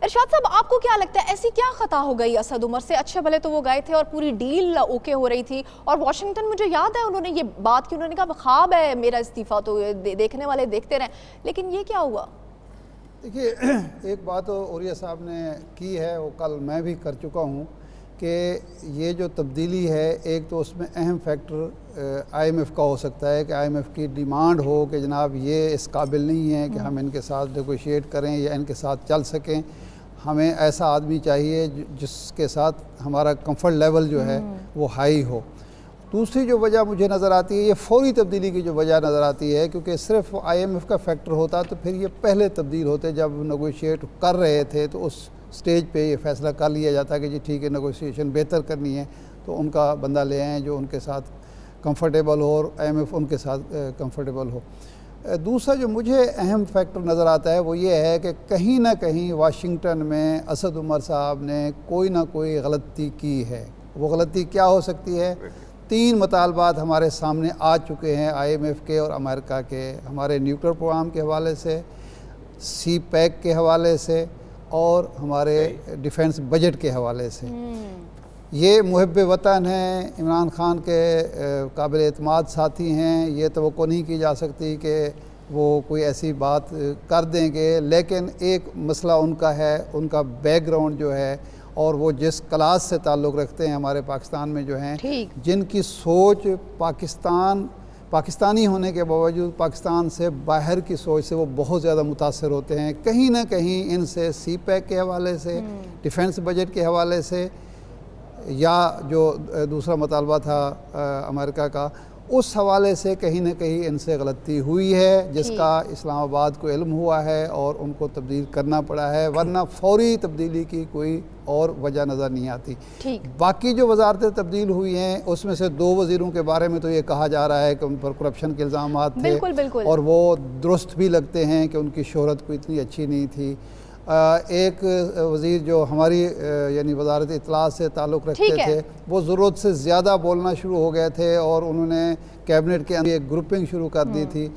ارشاد صاحب، آپ کو کیا لگتا ہے ایسی کیا خطا ہو گئی اسد عمر سے؟ اچھے بھلے تو وہ گئے تھے اور پوری ڈیل اوکے ہو رہی تھی، اور واشنگٹن مجھے یاد ہے انہوں نے یہ بات کی، انہوں نے کہا خواب ہے میرا استعفیٰ تو دیکھنے والے دیکھتے رہیں، لیکن یہ کیا ہوا؟ دیکھیے، ایک بات عوریہ صاحب نے کی ہے، وہ کل میں بھی کر چکا ہوں کہ یہ جو تبدیلی ہے، ایک تو اس میں اہم فیکٹر آئی ایم ایف کا ہو سکتا ہے کہ آئی ایم ایف کی ڈیمانڈ ہو کہ جناب یہ اس قابل نہیں ہے کہ ہم ان کے ساتھ نیگوشیٹ کریں یا ان کے ساتھ چل سکیں، ہمیں ایسا آدمی چاہیے جس کے ساتھ ہمارا کمفرٹ لیول جو ہے وہ ہائی ہو۔ دوسری جو وجہ مجھے نظر آتی ہے، یہ فوری تبدیلی کی جو وجہ نظر آتی ہے، کیونکہ صرف آئی ایم ایف کا فیکٹر ہوتا تو پھر یہ پہلے تبدیل ہوتے، جب نیگوشیٹ کر رہے تھے تو اس سٹیج پہ یہ فیصلہ کر لیا جاتا کہ جی ٹھیک ہے، نیگوشیشن بہتر کرنی ہے تو ان کا بندہ لے آئیں جو ان کے ساتھ کمفرٹیبل ہو اور آئی ایم ایف ان کے ساتھ کمفرٹیبل ہو۔ دوسرا جو مجھے اہم فیکٹر نظر آتا ہے وہ یہ ہے کہ کہیں نہ کہیں واشنگٹن میں اسد عمر صاحب نے کوئی نہ کوئی غلطی کی ہے۔ وہ غلطی کیا ہو سکتی ہے؟ 3 مطالبات ہمارے سامنے آ چکے ہیں آئی ایم ایف کے اور امریکہ کے، ہمارے نیوکلیر پروگرام کے حوالے سے، سی پیک کے حوالے سے اور ہمارے ڈیفنس بجٹ کے حوالے سے۔ یہ محب وطن ہیں، عمران خان کے قابل اعتماد ساتھی ہیں، یہ توقع نہیں کی جا سکتی کہ وہ کوئی ایسی بات کر دیں گے، لیکن ایک مسئلہ ان کا ہے، ان کا بیک گراؤنڈ جو ہے اور وہ جس کلاس سے تعلق رکھتے ہیں ہمارے پاکستان میں جو ہیں، جن کی سوچ پاکستانی ہونے کے باوجود پاکستان سے باہر کی سوچ سے وہ بہت زیادہ متاثر ہوتے ہیں، کہیں نہ کہیں ان سے سی پیک کے حوالے سے، ڈیفنس بجٹ کے حوالے سے، یا جو دوسرا مطالبہ تھا امریکہ کا، اس حوالے سے کہیں نہ کہیں ان سے غلطی ہوئی ہے، جس کا اسلام آباد کو علم ہوا ہے اور ان کو تبدیل کرنا پڑا ہے، ورنہ فوری تبدیلی کی کوئی اور وجہ نظر نہیں آتی۔ باقی جو وزارتیں تبدیل ہوئی ہیں اس میں سے 2 وزیروں کے بارے میں تو یہ کہا جا رہا ہے کہ ان پر کرپشن کے الزامات تھے، اور وہ درست بھی لگتے ہیں کہ ان کی شہرت کوئی اتنی اچھی نہیں تھی۔ ایک وزیر جو ہماری یعنی وزارت اطلاعات سے تعلق رکھتے تھے، وہ ضرورت سے زیادہ بولنا شروع ہو گئے تھے اور انہوں نے کیبنٹ کے اندر ایک گروپنگ شروع کر دی تھی۔